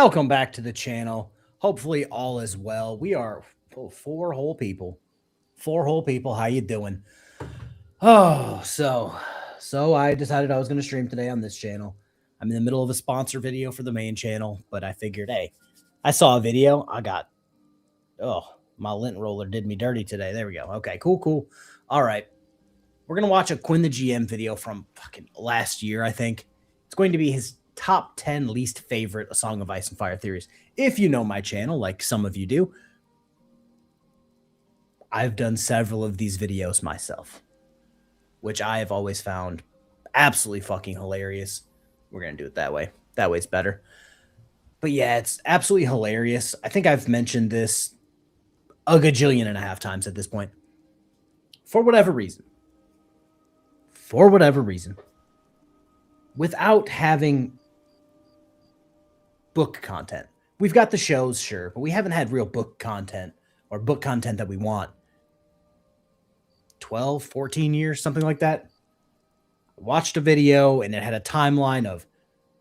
Welcome back to the channel. Hopefully all is well. We are four whole people. Four whole people. How you doing? So I decided I was going to stream today on this channel. I'm in the middle of a sponsor video for the main channel, but I figured, hey, I saw a video. My lint roller did me dirty today. There we go. Okay, cool. All right. We're going to watch a Quinn the GM video from fucking last year, I think. It's going to be his top 10 least favorite A Song of Ice and Fire theories. If you know my channel, like some of you do, I've done several of these videos myself, which I have always found absolutely fucking hilarious. We're going to do it that way. That way it's better. But yeah, it's absolutely hilarious. I think I've mentioned this a gajillion and a half times at this point. For whatever reason, without having book content. We've got the shows, sure, but we haven't had real book content or book content that we want. 12, 14 years, something like that. I watched a video and it had a timeline of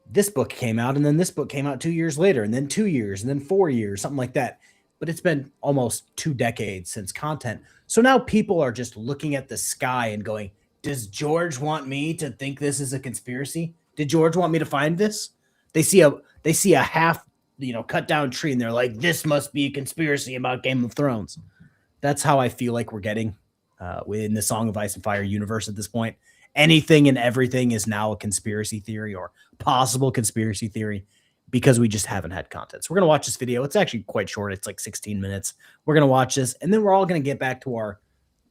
this book came out and then this book came out 2 years later and then 2 years and then 4 years, something like that. But it's been almost 2 decades since content. So now people are just looking at the sky and going, does George want me to think this is a conspiracy? Did George want me to find this? They see a half, cut down tree and they're like, this must be a conspiracy about Game of Thrones. That's how I feel like we're getting in the Song of Ice and Fire universe at this point. Anything and everything is now a conspiracy theory or possible conspiracy theory because we just haven't had content. So we're going to watch this video. It's actually quite short. It's like 16 minutes. We're going to watch this and then we're all going to get back to our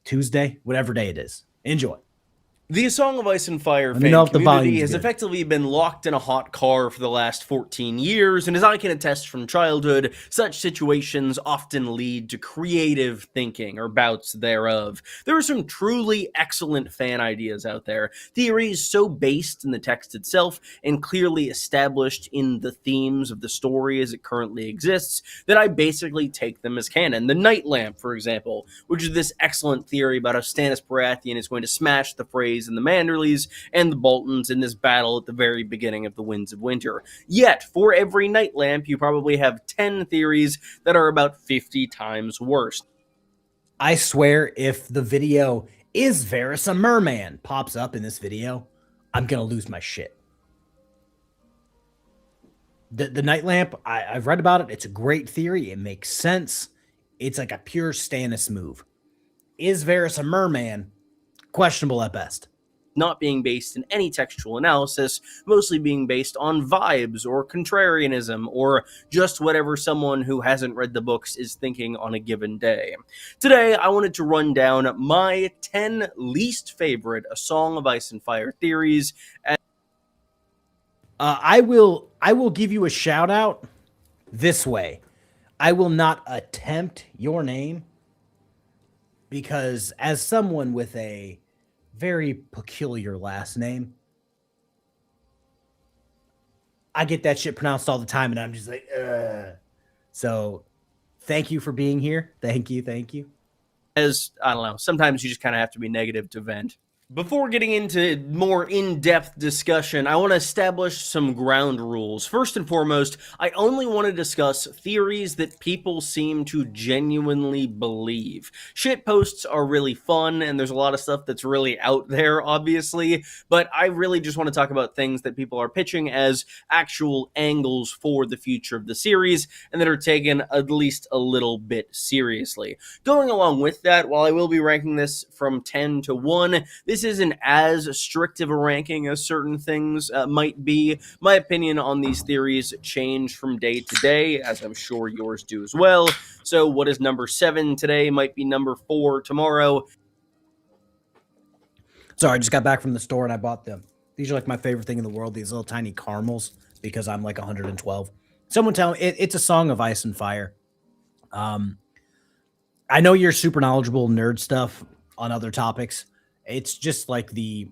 Tuesday, whatever day it is. Enjoy. The A Song of Ice and Fire fan community has effectively been locked in a hot car for the last 14 years, and as I can attest from childhood, such situations often lead to creative thinking, or bouts thereof. There are some truly excellent fan ideas out there, theories so based in the text itself and clearly established in the themes of the story as it currently exists, that I basically take them as canon. The Night Lamp, for example, which is this excellent theory about how Stannis Baratheon is going to smash the Freys and the Manderleys and the Boltons in this battle at the very beginning of the Winds of Winter. Yet, for every Night Lamp, you probably have 10 theories that are about 50 times worse. I swear, if the video "Is Varys a Merman" pops up in this video, I'm gonna lose my shit. The Night Lamp, I've read about it. It's a great theory. It makes sense. It's like a pure Stannis move. Is Varys a merman? Questionable at best. Not being based in any textual analysis, mostly being based on vibes or contrarianism or just whatever someone who hasn't read the books is thinking on a given day. Today, I wanted to run down my 10 least favorite A Song of Ice and Fire theories. I will give you a shout out this way. I will not attempt your name because as someone with a very peculiar last name, I get that shit pronounced all the time and I'm just like, ugh. So thank you for being here. Thank you. As, I don't know, sometimes you just kind of have to be negative to vent. Before getting into more in-depth discussion, I want to establish some ground rules. First and foremost, I only want to discuss theories that people seem to genuinely believe. Shitposts are really fun, and there's a lot of stuff that's really out there, obviously, but I really just want to talk about things that people are pitching as actual angles for the future of the series, and that are taken at least a little bit seriously. Going along with that, while I will be ranking this from 10 to 1, this isn't as strict of a ranking as certain things might be. My opinion on these theories change from day to day, as I'm sure yours do as well. So what is number 7 today might be number 4 tomorrow. Sorry, I just got back from the store and I bought them. These are like my favorite thing in the world, these little tiny caramels, because I'm like 112. Someone tell me, it's A Song of Ice and Fire. I know you're super knowledgeable nerd stuff on other topics. It's just like the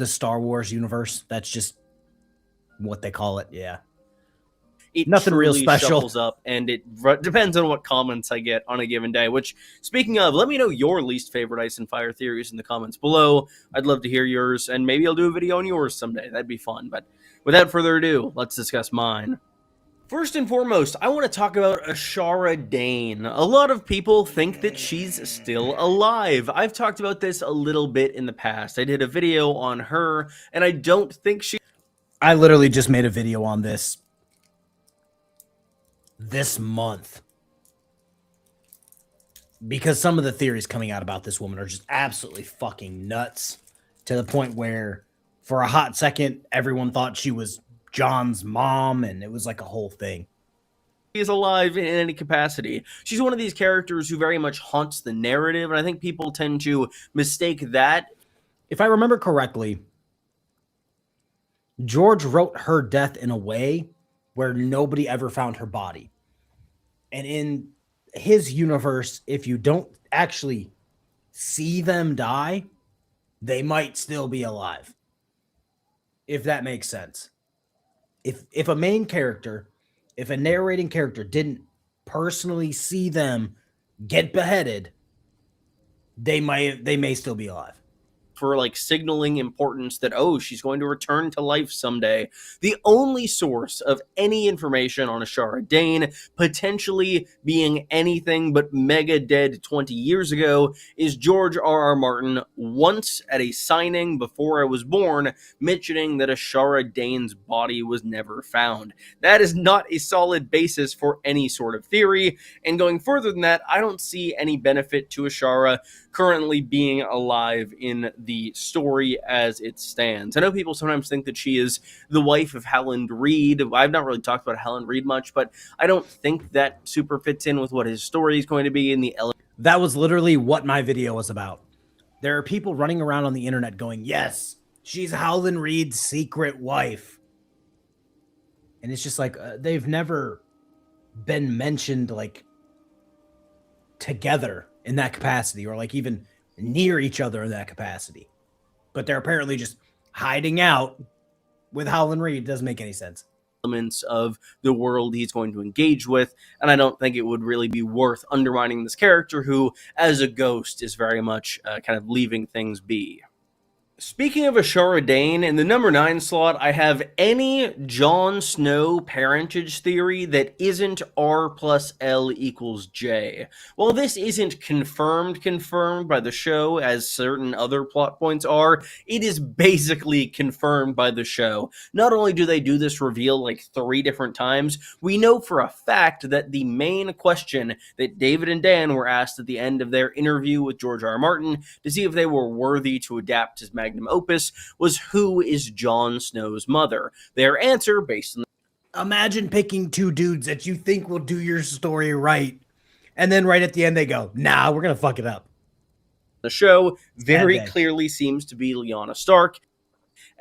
Star Wars universe. That's just what they call it. Yeah. It nothing real special. Shuffles up, and it depends on what comments I get on a given day, which, speaking of, let me know your least favorite Ice and Fire theories in the comments below. I'd love to hear yours, and maybe I'll do a video on yours someday. That'd be fun. But Without further ado, let's discuss mine. First and foremost, I want to talk about Ashara Dayne. A lot of people think that she's still alive. I've talked about this a little bit in the past. I did a video on her, and I don't think I literally just made a video on this month because some of the theories coming out about this woman are just absolutely fucking nuts, to the point where for a hot second everyone thought she was Jon's mom, and it was like a whole thing. is alive in any capacity. She's one of these characters who very much haunts the narrative, and I think people tend to mistake that. If I remember correctly, George wrote her death in a way where nobody ever found her body. And in his universe, if you don't actually see them die, they might still be alive. If that makes sense. If a main character, if a narrating character didn't personally see them get beheaded, they may still be alive. For like signaling importance that, oh, she's going to return to life someday. The only source of any information on Ashara Dayne potentially being anything but mega dead 20 years ago is George R.R. Martin once at a signing before I was born mentioning that Ashara Dayne's body was never found. That is not a solid basis for any sort of theory, and going further than that, I don't see any benefit to Ashara currently being alive in the story as it stands. I know people sometimes think that she is the wife of Howland Reed. I've not really talked about Howland Reed much, but I don't think that super fits in with what his story is going to be in the That was literally what my video was about. There are people running around on the internet going, yes, she's Howland Reed's secret wife. And it's just like, they've never been mentioned like together in that capacity, or like even near each other in that capacity. But they're apparently just hiding out with Howland Reed. Doesn't make any sense. Elements of the world he's going to engage with, and I don't think it would really be worth undermining this character who, as a ghost, is very much kind of leaving things be. Speaking of Ashara Dayne, in the number 9 slot, I have any Jon Snow parentage theory that isn't R plus L equals J. While this isn't confirmed by the show, as certain other plot points are, it is basically confirmed by the show. Not only do they do this reveal like 3 different times, we know for a fact that the main question that David and Dan were asked at the end of their interview with George R. R. Martin to see if they were worthy to adapt his magnum opus was, who is Jon Snow's mother? Their answer, based on imagine picking 2 dudes that you think will do your story right, and then right at the end they go, nah, we're gonna fuck it up. The show very clearly seems to be Lyanna Stark,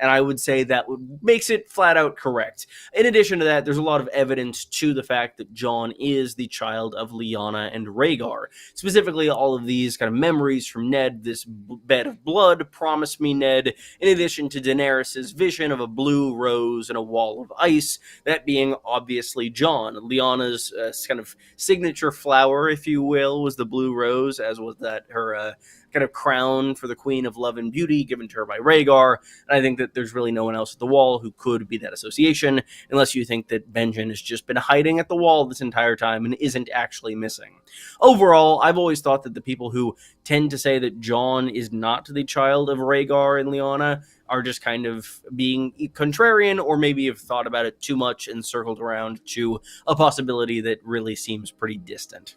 and I would say that makes it flat out correct. In addition to that, there's a lot of evidence to the fact that Jon is the child of Lyanna and Rhaegar. Specifically, all of these kind of memories from Ned, this bed of blood, promise me Ned, in addition to Daenerys' vision of a blue rose and a wall of ice, that being obviously Jon. Lyanna's kind of signature flower, if you will, was the blue rose, as was that her kind of crown for the Queen of Love and Beauty given to her by Rhaegar. And I think that there's really no one else at the wall who could be that association, unless you think that Benjen has just been hiding at the wall this entire time and isn't actually missing. Overall, I've always thought that the people who tend to say that Jon is not the child of Rhaegar and Lyanna are just kind of being contrarian, or maybe have thought about it too much and circled around to a possibility that really seems pretty distant.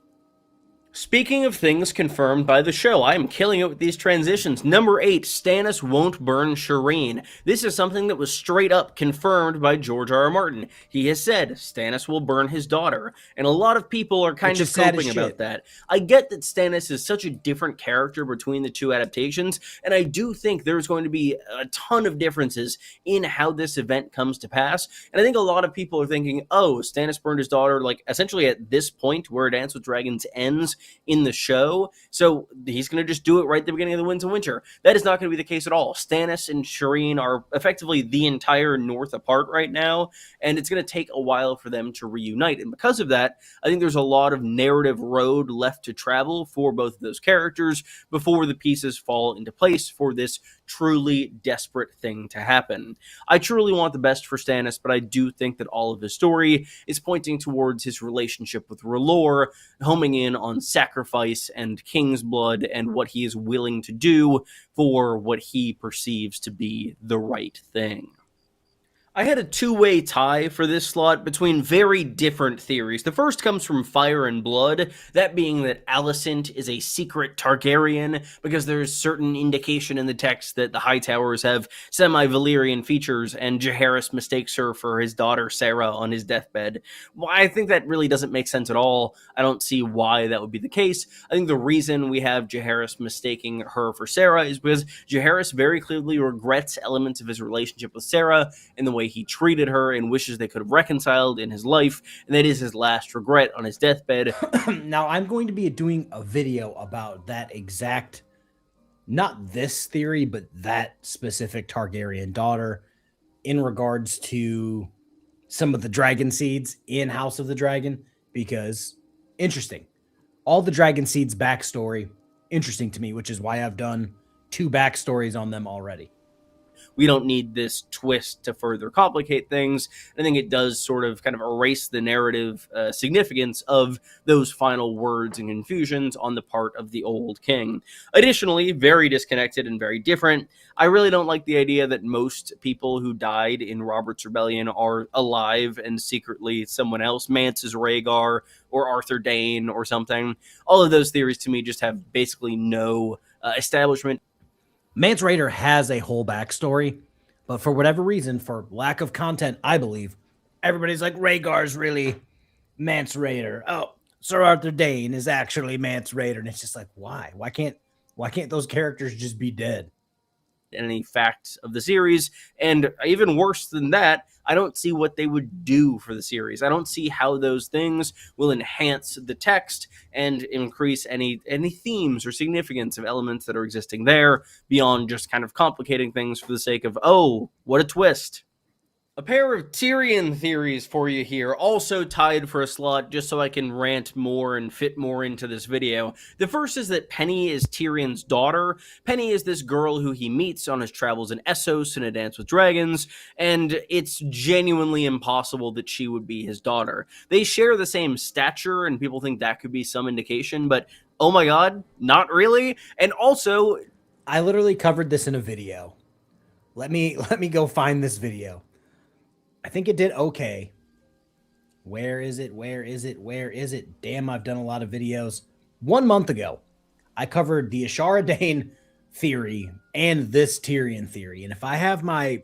Speaking of things confirmed by the show, I am killing it with these transitions. Number 8, Stannis won't burn Shireen. This is something that was straight up confirmed by George R. R. Martin. He has said Stannis will burn his daughter, and a lot of people are kind of coping about that. I get that Stannis is such a different character between the 2 adaptations, and I do think there's going to be a ton of differences in how this event comes to pass, and I think a lot of people are thinking, oh, Stannis burned his daughter, like, essentially at this point where Dance with Dragons ends in the show, so he's going to just do it right at the beginning of the Winds of Winter. That is not going to be the case at all. Stannis and Shireen are effectively the entire North apart right now, and it's going to take a while for them to reunite, and because of that, I think there's a lot of narrative road left to travel for both of those characters before the pieces fall into place for this truly desperate thing to happen. I truly want the best for Stannis, but I do think that all of his story is pointing towards his relationship with R'hllor, homing in on sacrifice and king's blood and what he is willing to do for what he perceives to be the right thing. I had a two-way tie for this slot between very different theories. The first comes from Fire and Blood, that being that Alicent is a secret Targaryen, because there's certain indication in the text that the Hightowers have semi-Valyrian features, and Jaehaerys mistakes her for his daughter Sarah on his deathbed. Well, I think that really doesn't make sense at all. I don't see why that would be the case. I think the reason we have Jaehaerys mistaking her for Sarah is because Jaehaerys very clearly regrets elements of his relationship with Sarah and the way he treated her and wishes they could have reconciled in his life, and that is his last regret on his deathbed. Now, I'm going to be doing a video about that exact, not this theory, but that specific Targaryen daughter in regards to some of the dragon seeds in House of the Dragon, because interesting. All the dragon seeds backstory, interesting to me, which is why I've done 2 backstories on them already. We don't need this twist to further complicate things. I think it does sort of kind of erase the narrative significance of those final words and confusions on the part of the old king. Additionally, very disconnected and very different, I really don't like the idea that most people who died in Robert's Rebellion are alive and secretly someone else. Mance is Rhaegar or Arthur Dayne or something. All of those theories to me just have basically no establishment. Mance Rayder has a whole backstory, but for whatever reason, for lack of content, I believe, everybody's like, Rhaegar's really Mance Rayder. Oh, Sir Arthur Dayne is actually Mance Rayder. And it's just like, why? Why can't those characters just be dead? Any facts of the series, and even worse than that, I don't see what they would do for the series. I don't see how those things will enhance the text and increase any themes or significance of elements that are existing there beyond just kind of complicating things for the sake of, oh, what a twist. A pair of Tyrion theories for you here, also tied for a slot just so I can rant more and fit more into this video. The first is that Penny is Tyrion's daughter. Penny is this girl who he meets on his travels in Essos and A Dance with Dragons, and it's genuinely impossible that she would be his daughter. They share the same stature, and people think that could be some indication, but oh my god, not really. And also, I literally covered this in a video. Let me go find this video. I think it did okay. Where is it? Where is it? Where is it? Damn, I've done a lot of videos. 1 month ago, I covered the Ashara Dayne theory and this Tyrion theory. And if I have my,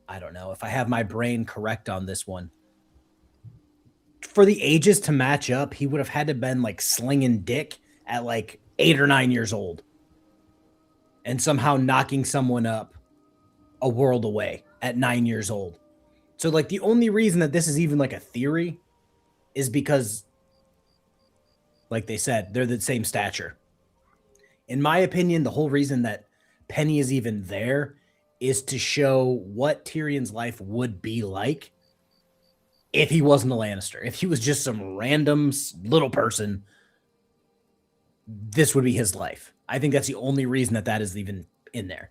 I don't know, if I have my brain correct on this one, for the ages to match up, he would have had to been like slinging dick at like 8 or 9 years old and somehow knocking someone up a world away at 9 years old. So, like, the only reason that this is even, like, a theory is because, like they said, they're the same stature. In my opinion, the whole reason that Penny is even there is to show what Tyrion's life would be like if he wasn't a Lannister. If he was just some random little person, this would be his life. I think that's the only reason that is even in there.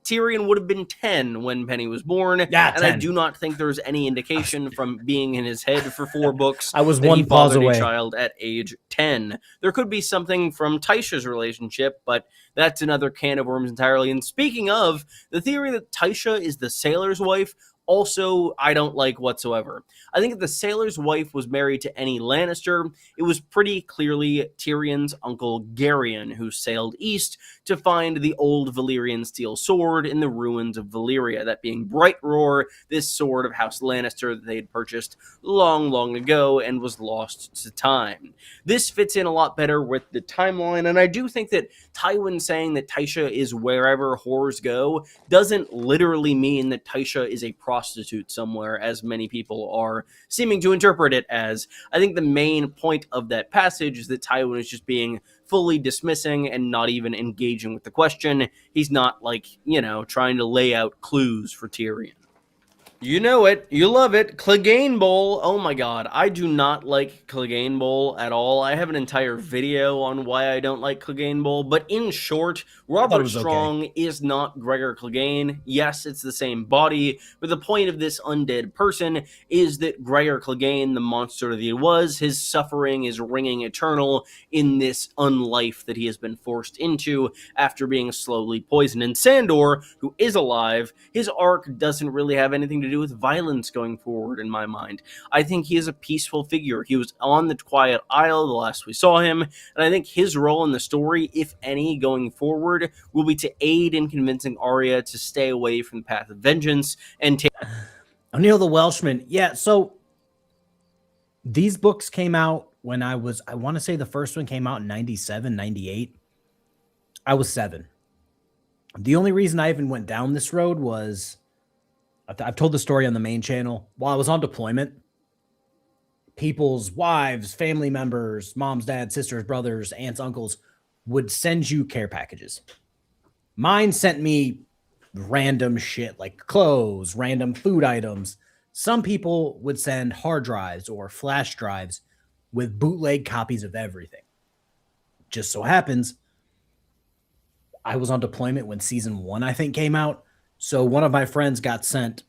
Tyrion would have been 10 when Penny was born, yeah, and 10. I do not think there's any indication from being in his head for 4 books I was that one he pause fathered away. A child at age 10. There could be something from Tysha's relationship, but that's another can of worms entirely. And speaking of, the theory that Tysha is the sailor's wife, also, I don't like whatsoever. I think if the sailor's wife was married to any Lannister, it was pretty clearly Tyrion's uncle Garyon who sailed east to find the old Valyrian steel sword in the ruins of Valyria, that being Bright Roar, this sword of House Lannister that they had purchased long, long ago and was lost to time. This fits in a lot better with the timeline, and I do think that Tywin saying that Tysha is wherever whores go doesn't literally mean that Tysha is a prostitute somewhere, as many people are seeming to interpret it as. I think the main point of that passage is that Tywin is just being fully dismissing and not even engaging with the question. He's not, like, trying to lay out clues for Tyrion. You know it. You love it. Cleganebowl. Oh my god. I do not like Cleganebowl at all. I have an entire video on why I don't like Cleganebowl. But in short, I thought it Robert was okay. Strong is not Gregor Clegane. Yes, it's the same body. But the point of this undead person is that Gregor Clegane, the monster that he was, his suffering is ringing eternal in this unlife that he has been forced into after being slowly poisoned. And Sandor, who is alive, his arc doesn't really have anything to do with violence going forward in my mind. I think he is a peaceful figure. He was on the Quiet Isle the last we saw him, and I think his role in the story, if any, going forward, will be to aid in convincing Arya to stay away from the path of vengeance and take. O'Neill the Welshman. Yeah, so these books came out when I want to say the first one came out in 97, 98. I was 7. The only reason I even went down this road was I've told the story on the main channel. While I was on deployment, people's wives, family members, moms, dads, sisters, brothers, aunts, uncles would send you care packages. Mine sent me random shit like clothes, random food items. Some people would send hard drives or flash drives with bootleg copies of everything. Just so happens, I was on deployment when season 1, I think, came out. So one of my friends got sent.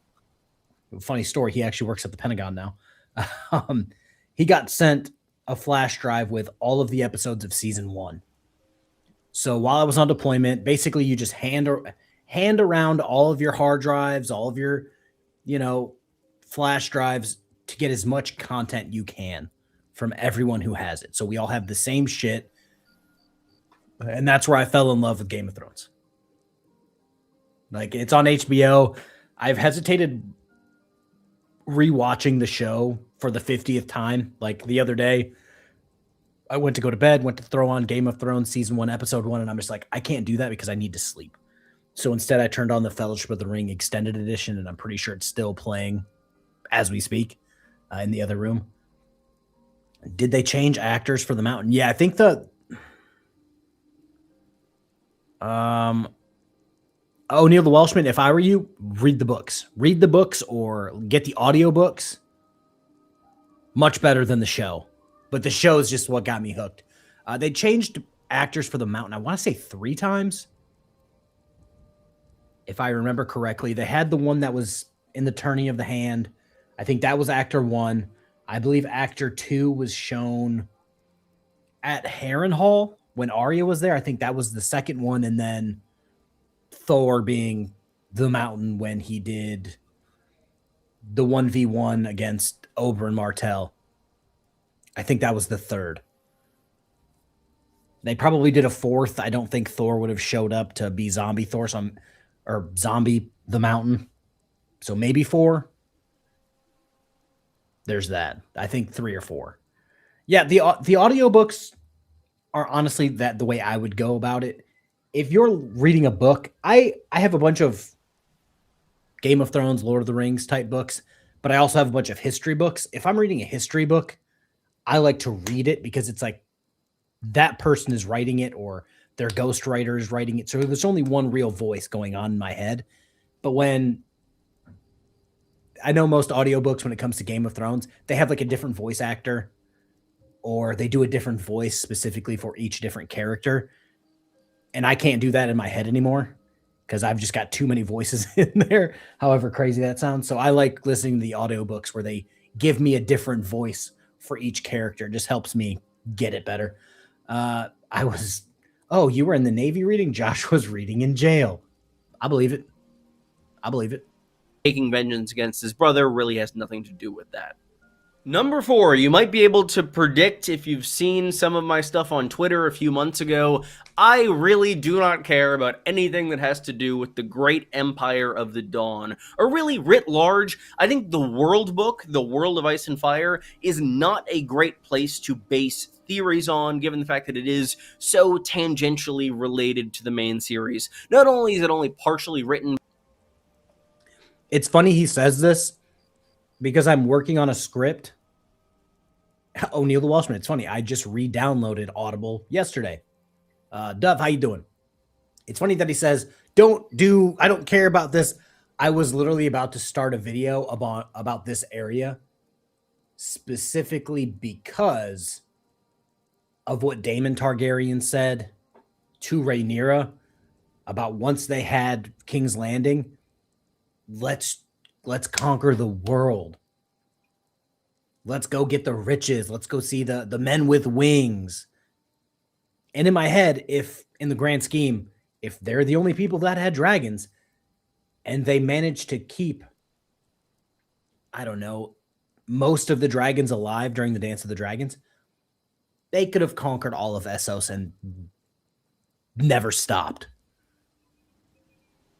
Funny story. He actually works at the Pentagon now. He got sent a flash drive with all of the episodes of season 1. So while I was on deployment, basically you just hand around all of your hard drives, all of your, flash drives to get as much content you can from everyone who has it. So we all have the same shit. And that's where I fell in love with Game of Thrones. Like, it's on HBO. I've hesitated rewatching the show for the 50th time. Like the other day, I went to go to bed, went to throw on Game of Thrones season 1, episode 1, and I'm just like, I can't do that because I need to sleep. So instead, I turned on the Fellowship of the Ring extended edition, and I'm pretty sure it's still playing as we speak in the other room. Did they change actors for the Mountain? Yeah, I think O'Neill the Welshman, if I were you, read the books. Read the books or get the audiobooks. Much better than the show. But the show is just what got me hooked. They changed actors for the Mountain, I want to say 3 times. If I remember correctly. They had the one that was in the Turning of the Hand. I think that was actor 1. I believe actor 2 was shown at Harrenhal when Arya was there. I think that was the second one. And then Thor being the Mountain when he did the 1v1 against Oberyn Martell. I think that was the 3rd. They probably did a 4th. I don't think Thor would have showed up to be zombie Thor, or zombie the Mountain. So maybe 4. There's that. I think 3 or 4. Yeah, the audiobooks are honestly the way I would go about it. If you're reading a book, I have a bunch of Game of Thrones, Lord of the Rings type books, but I also have a bunch of history books. If I'm reading a history book, I like to read it because it's like that person is writing it or their ghostwriter is writing it. So there's only one real voice going on in my head. But when I know most audiobooks, when it comes to Game of Thrones, they have like a different voice actor or they do a different voice specifically for each different character. And I can't do that in my head anymore because I've just got too many voices in there, however crazy that sounds. So I like listening to the audiobooks where they give me a different voice for each character. It just helps me get it better. You were in the Navy reading? Josh was reading in jail. I believe it. Taking vengeance against his brother really has nothing to do with that. Number 4, you might be able to predict if you've seen some of my stuff on Twitter a few months ago. I really do not care about anything that has to do with the Great Empire of the Dawn, or really writ large. I think the World Book, The World of Ice and Fire, is not a great place to base theories on, given the fact that it is so tangentially related to the main series. Not only is it only partially written. It's funny he says this because I'm working on a script. O'Neill the Welshman. It's funny. I just re-downloaded Audible yesterday. Dove, how you doing? It's funny that he says, I don't care about this. I was literally about to start a video about this area specifically because of what Daemon Targaryen said to Rhaenyra about once they had King's Landing, let's conquer the world. Let's go get the riches. Let's go see the men with wings. And in my head, if in the grand scheme, if they're the only people that had dragons and they managed to keep, I don't know, most of the dragons alive during the Dance of the Dragons, they could have conquered all of Essos and never stopped.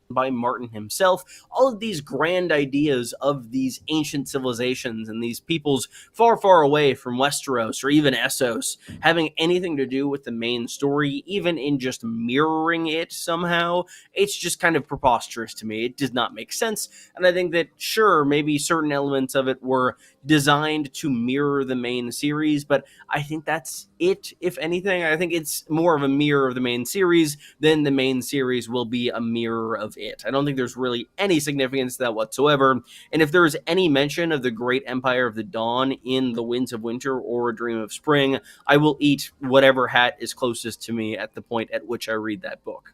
By Martin himself, all of these grand ideas of these ancient civilizations and these peoples far, far away from Westeros or even Essos having anything to do with the main story, even in just mirroring it somehow, it's just kind of preposterous to me. It does not make sense, and I think that, sure, maybe certain elements of it were designed to mirror the main series, but I think that's it, if anything. I think it's more of a mirror of the main series than the main series will be a mirror of it. I don't think there's really any significance to that whatsoever, and if there is any mention of the Great Empire of the Dawn in The Winds of Winter or A Dream of Spring, I will eat whatever hat is closest to me at the point at which I read that book.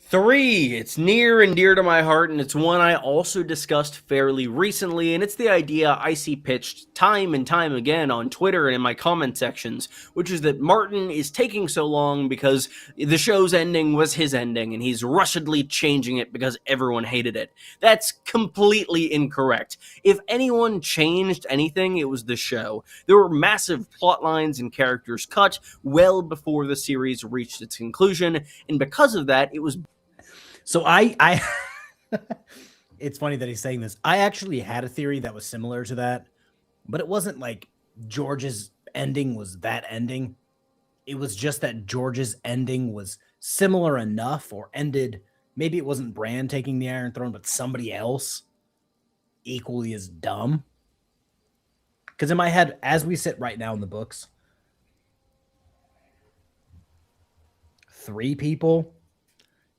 3, it's near and dear to my heart, and it's one I also discussed fairly recently, and it's the idea I see pitched time and time again on Twitter and in my comment sections, which is that Martin is taking so long because the show's ending was his ending, and he's rushedly changing it because everyone hated it. That's completely incorrect. If anyone changed anything, it was the show. There were massive plot lines and characters cut well before the series reached its conclusion, and because of that, it was... So I it's funny that he's saying this. I actually had a theory that was similar to that, but it wasn't like George's ending was that ending. It was just that George's ending was similar enough, or ended, maybe it wasn't Bran taking the Iron Throne, but somebody else equally as dumb. Because in my head, as we sit right now in the books, 3 people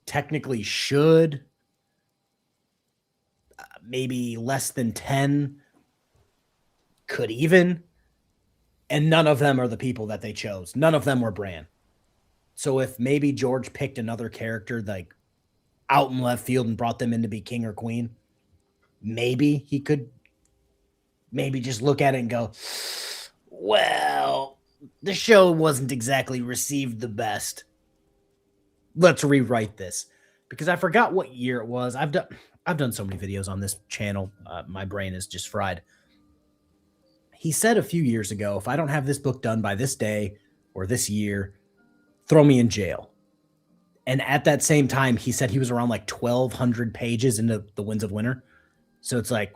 technically should, maybe less than 10 could even, and none of them are the people that they chose. None of them were Bran. So if maybe George picked another character like out in left field and brought them in to be king or queen, maybe he could maybe just look at it and go, well, the show wasn't exactly received the best. Let's rewrite this. Because I forgot what year it was. I've done so many videos on this channel. My brain is just fried. He said a few years ago, if I don't have this book done by this day or this year, throw me in jail. And at that same time, he said he was around like 1,200 pages into The Winds of Winter. So it's like,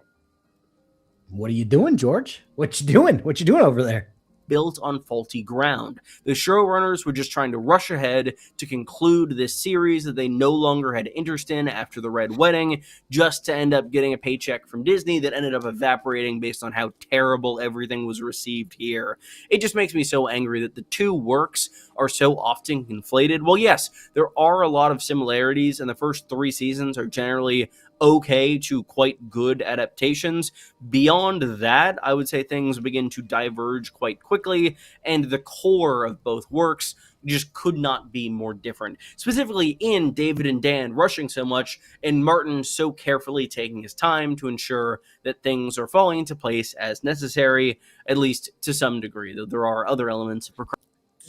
what are you doing, George? What you doing? What you doing over there? Built on faulty ground. The showrunners were just trying to rush ahead to conclude this series that they no longer had interest in after the Red Wedding, just to end up getting a paycheck from Disney that ended up evaporating based on how terrible everything was received here. It just makes me so angry that the two works are so often conflated. Well, yes, there are a lot of similarities, and the first 3 seasons are generally okay to quite good adaptations. Beyond that, I would say things begin to diverge quite quickly, and the core of both works just could not be more different. Specifically in David and Dan rushing so much, and Martin so carefully taking his time to ensure that things are falling into place as necessary, at least to some degree, though there are other elements of procrastination.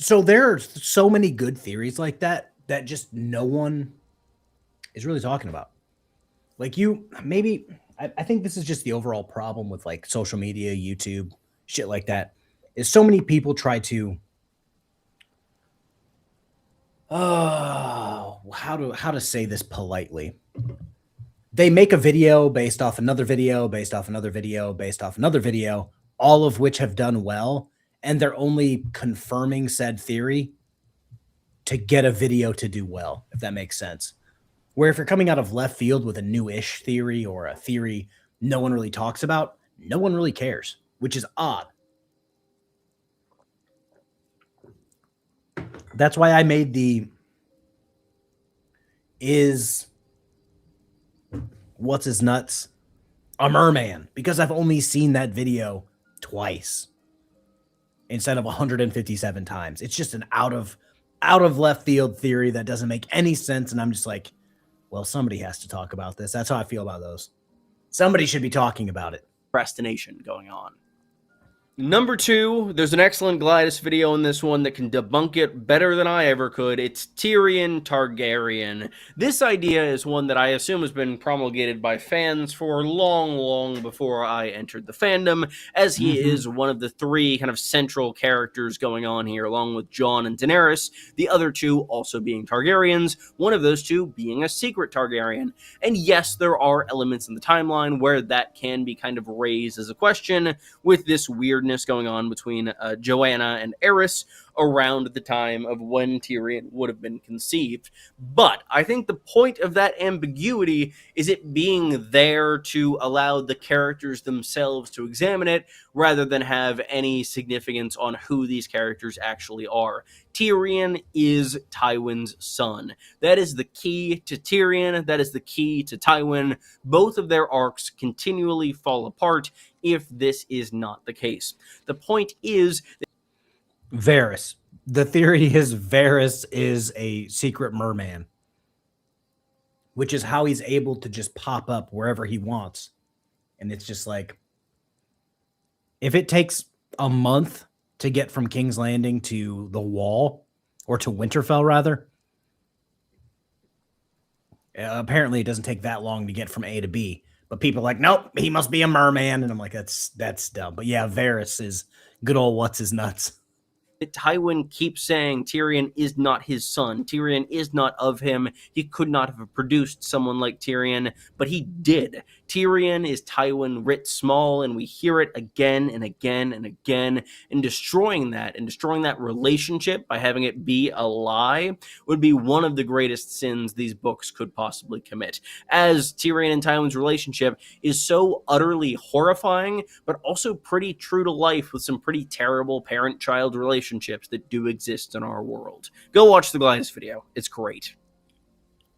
So there are so many good theories like that just no one is really talking about. Like maybe I think this is just the overall problem with like social media, YouTube, shit like that, is so many people try to, how to say this politely. They make a video based off another video, based off another video, based off another video, all of which have done well, and they're only confirming said theory to get a video to do well, if that makes sense. Where if you're coming out of left field with a new-ish theory or a theory no one really talks about, no one really cares, which is odd. That's why I made the is what's his nuts a merman, because I've only seen that video twice instead of 157 times. It's just an out of left field theory that doesn't make any sense, and I'm just like, well, somebody has to talk about this. That's how I feel about those. Somebody should be talking about it. Procrastination going on. Number 2, there's an excellent Glidus video in this one that can debunk it better than I ever could. It's Tyrion Targaryen. This idea is one that I assume has been promulgated by fans for long before I entered the fandom, as he is one of the 3 kind of central characters going on here, along with Jon and Daenerys, the other 2 also being Targaryens, one of those 2 being a secret Targaryen. And yes, there are elements in the timeline where that can be kind of raised as a question, with this weirdness going on between Joanna and Aerys around the time of when Tyrion would have been conceived. But I think the point of that ambiguity is it being there to allow the characters themselves to examine it, rather than have any significance on who these characters actually are. Tyrion is Tywin's son. That is the key to Tyrion. That is the key to Tywin. Both of their arcs continually fall apart if this is not the case. The point is Varys. The theory is Varys is a secret merman, which is how he's able to just pop up wherever he wants. And it's just like, if it takes a month to get from King's Landing to the Wall, or to Winterfell rather, apparently it doesn't take that long to get from A to B. But people are like, nope, he must be a merman. And I'm like, that's dumb. But yeah, Varys is good old what's his nuts. Tywin keeps saying Tyrion is not his son. Tyrion is not of him. He could not have produced someone like Tyrion, but he did. Tyrion is Tywin writ small, and we hear it again and again and again. And destroying that relationship by having it be a lie would be one of the greatest sins these books could possibly commit. As Tyrion and Tywin's relationship is so utterly horrifying, but also pretty true to life, with some pretty terrible parent-child relationships that do exist in our world. Go watch the Glidus video. It's great.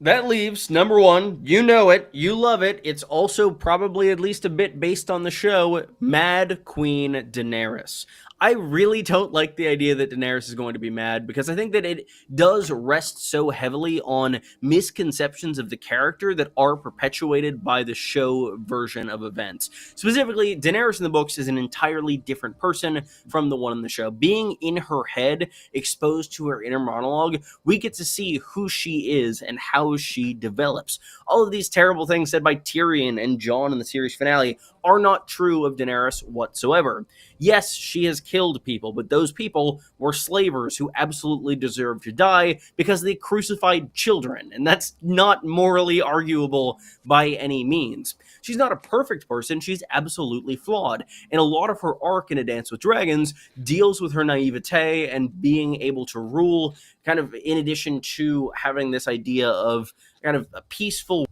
That leaves number 1, you know it, you love it, it's also probably at least a bit based on the show, Mad Queen Daenerys. I really don't like the idea that Daenerys is going to be mad, because I think that it does rest so heavily on misconceptions of the character that are perpetuated by the show version of events. Specifically, Daenerys in the books is an entirely different person from the one in the show. Being in her head, exposed to her inner monologue, we get to see who she is and how she develops. All of these terrible things said by Tyrion and Jon in the series finale are not true of Daenerys whatsoever. Yes, she has killed people, but those people were slavers who absolutely deserved to die because they crucified children, and that's not morally arguable by any means. She's not a perfect person, she's absolutely flawed, and a lot of her arc in A Dance with Dragons deals with her naivete and being able to rule, kind of in addition to having this idea of kind of a peaceful.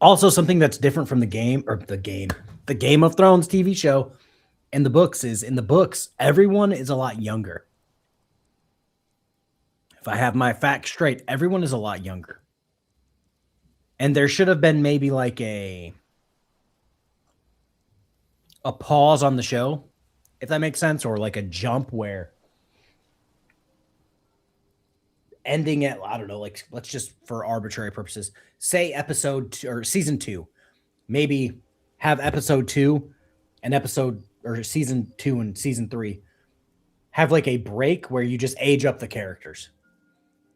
Also, something that's different from the Game of Thrones TV show and the books is, in the books, everyone is a lot younger. If I have my facts straight, everyone is a lot younger. And there should have been maybe like a pause on the show, if that makes sense, or like a jump where ending at, I don't know, like, let's just, for arbitrary purposes, say episode 2 or season 2, maybe have episode 2 and episode, or season 2 and season 3 have like a break where you just age up the characters.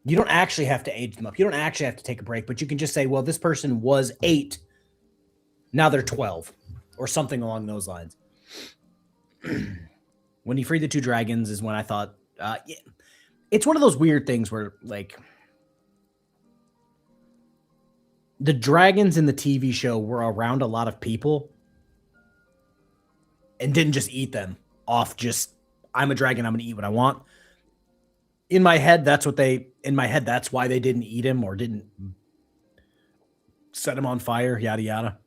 You don't actually have to age them up. You don't actually have to take a break, but you can just say, well, this person was 8, now they're 12, or something along those lines. When he freed the 2 dragons is when I thought, yeah, it's one of those weird things where, like, the dragons in the TV show were around a lot of people and didn't just eat them off just, I'm a dragon, I'm going to eat what I want. In my head, that's why they didn't eat him or didn't set him on fire, yada, yada.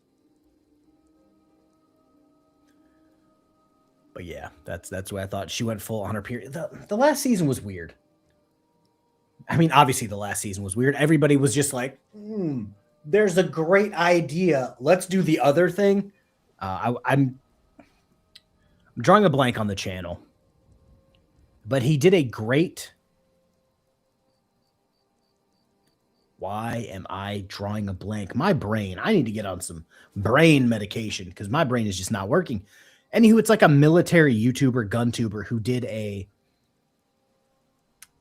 But yeah, that's why I thought she went full on her period. The last season was weird. I mean, obviously the last season was weird. Everybody was just like, there's a great idea. Let's do the other thing. I'm drawing a blank on the channel, but he did a great. Why am I drawing a blank? My brain. I need to get on some brain medication because my brain is just not working. Anywho, it's like a military YouTuber, gun tuber who did a.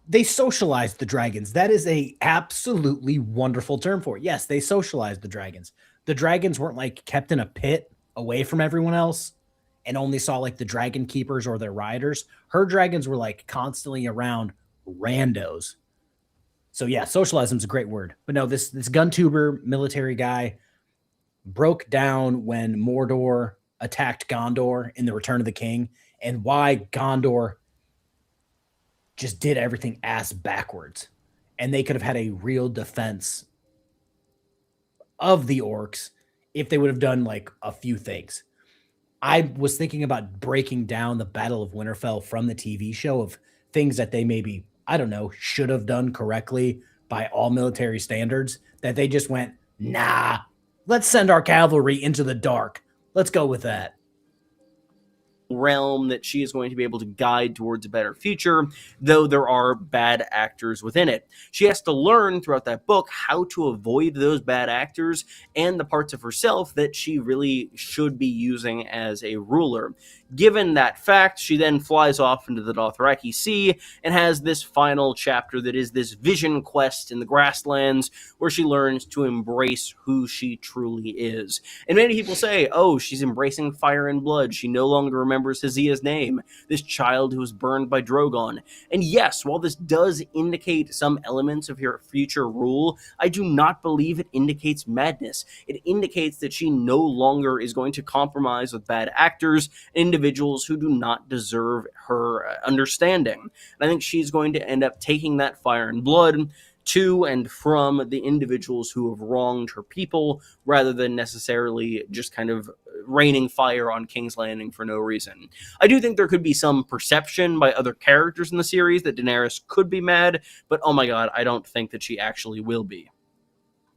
They socialized the dragons. That is a absolutely wonderful term for it. Yes, they socialized the dragons. The dragons weren't like kept in a pit away from everyone else and only saw like the dragon keepers or their riders. Her dragons were like constantly around randos. So yeah, socialism is a great word. But no, this gun tuber military guy broke down when Mordor attacked Gondor in the Return of the King and why Gondor just did everything ass backwards. And they could have had a real defense of the orcs if they would have done like a few things. I was thinking about breaking down the Battle of Winterfell from the TV show of things that they maybe, I don't know, should have done correctly by all military standards that they just went, nah, let's send our cavalry into the dark. Let's go with that. Realm that she is going to be able to guide towards a better future, though there are bad actors within it. She has to learn throughout that book how to avoid those bad actors and the parts of herself that she really should be using as a ruler. Given that fact, she then flies off into the Dothraki Sea and has this final chapter that is this vision quest in the grasslands where she learns to embrace who she truly is. And many people say, oh, she's embracing fire and blood. She no longer remembers Hazia's name, this child who was burned by Drogon. And yes, while this does indicate some elements of her future rule, I do not believe it indicates madness. It indicates that she no longer is going to compromise with bad actors and individuals who do not deserve her understanding. And I think she's going to end up taking that fire and blood to and from the individuals who have wronged her people, rather than necessarily just kind of raining fire on King's Landing for no reason. I do think there could be some perception by other characters in the series that Daenerys could be mad, but oh my god, I don't think that she actually will be.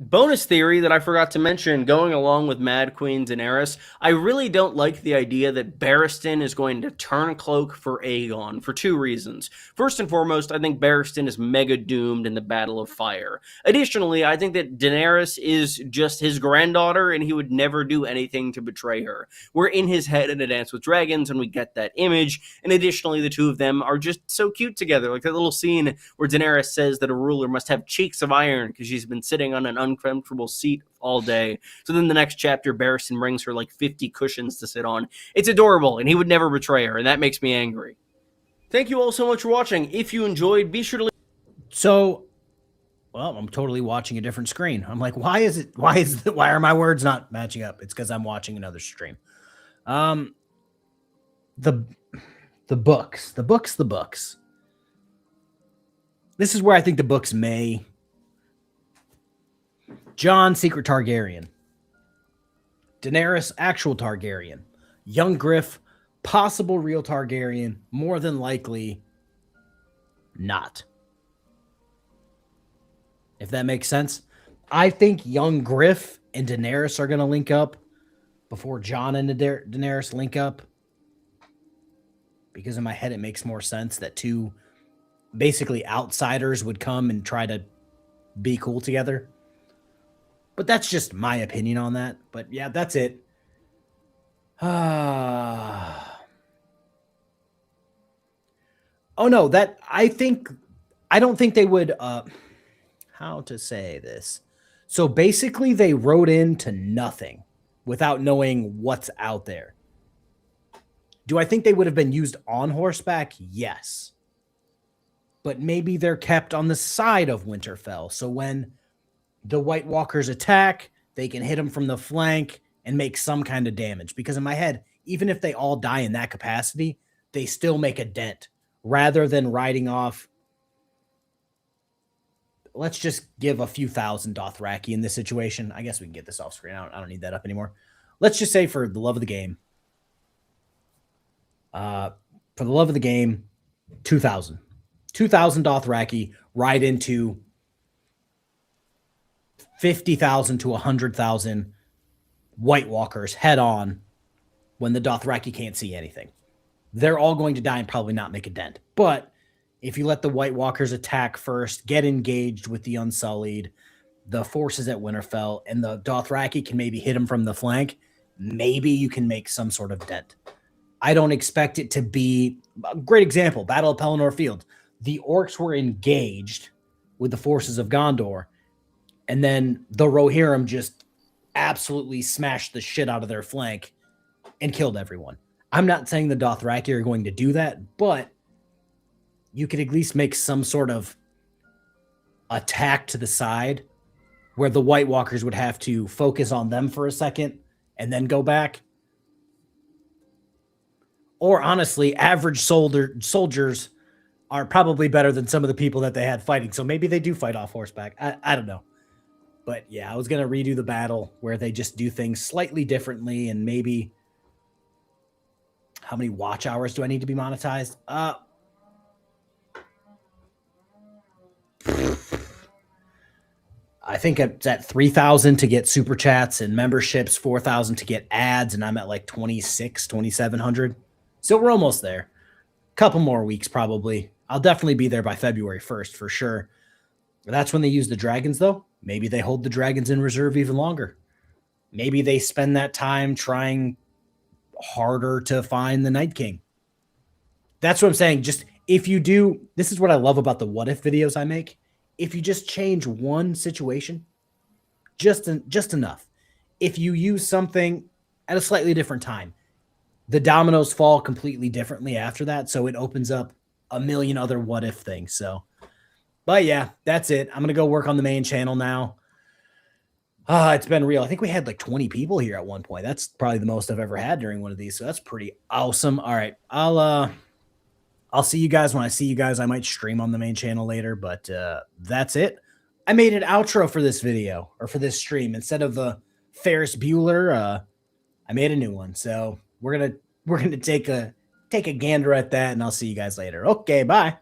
Bonus theory that I forgot to mention, going along with Mad Queen Daenerys, I really don't like the idea that Barristan is going to turn cloak for Aegon for two reasons. First and foremost, I think Barristan is mega doomed in the Battle of Fire. Additionally, I think that Daenerys is just his granddaughter and he would never do anything to betray her. We're in his head in A Dance with Dragons and we get that image, and additionally the two of them are just so cute together. Like that little scene where Daenerys says that a ruler must have cheeks of iron because she's been sitting on an uncomfortable seat all day. So then the next chapter, Barristan brings her like 50 cushions to sit on. It's adorable, and he would never betray her, and that makes me angry. Thank you all so much for watching. If you enjoyed, be sure to... So, well, I'm totally watching a different screen. I'm like, why are my words not matching up? It's because I'm watching another stream. The books. This is where I think the books may... Jon, Secret Targaryen. Daenerys, actual Targaryen. Young Griff, possible real Targaryen. More than likely, not. If that makes sense. I think young Griff and Daenerys are going to link up before Jon and Daenerys link up. Because in my head, it makes more sense that two basically outsiders would come and try to be cool together. But that's just my opinion on that. But yeah, that's it. Oh no, I don't think they would, how to say this. So basically they rode into nothing without knowing what's out there. Do I think they would have been used on horseback? Yes. But maybe they're kept on the side of Winterfell. So when the White Walkers attack, they can hit them from the flank and make some kind of damage. Because in my head, even if they all die in that capacity, they still make a dent. Rather than riding off, let's just give a few thousand Dothraki in this situation. I guess we can get this off screen. I don't need that up anymore. Let's just say for the love of the game, 2,000. 2,000 Dothraki ride into 50,000 to 100,000 White Walkers head on when the Dothraki can't see anything. They're all going to die and probably not make a dent. But if you let the White Walkers attack first, get engaged with the Unsullied, the forces at Winterfell, and the Dothraki can maybe hit them from the flank, maybe you can make some sort of dent. I don't expect it to be a great example. Battle of Pelennor Field. The orcs were engaged with the forces of Gondor, and then the Rohirrim just absolutely smashed the shit out of their flank and killed everyone. I'm not saying the Dothraki are going to do that, but you could at least make some sort of attack to the side where the White Walkers would have to focus on them for a second and then go back. Or honestly, average soldiers are probably better than some of the people that they had fighting. So maybe they do fight off horseback. I don't know. But yeah, I was going to redo the battle where they just do things slightly differently, and maybe how many watch hours do I need to be monetized? I think it's at 3,000 to get super chats and memberships, 4,000 to get ads, and I'm at like 2,700. So we're almost there. Couple more weeks probably. I'll definitely be there by February 1st for sure. That's when they use the dragons, though. Maybe they hold the dragons in reserve even longer. Maybe they spend that time trying harder to find the Night King. That's what I'm saying. Just if you do, this is what I love about the what if videos I make. If you just change one situation, just enough. If you use something at a slightly different time, the dominoes fall completely differently after that. So it opens up a million other what if things. So, but yeah, that's it. I'm going to go work on the main channel now. It's been real. I think we had like 20 people here at one point. That's probably the most I've ever had during one of these. So that's pretty awesome. All right. I'll see you guys when I see you guys. I might stream on the main channel later, but that's it. I made an outro for this video or for this stream. Instead of the Ferris Bueller, I made a new one. So we're gonna take a gander at that, and I'll see you guys later. Okay, bye.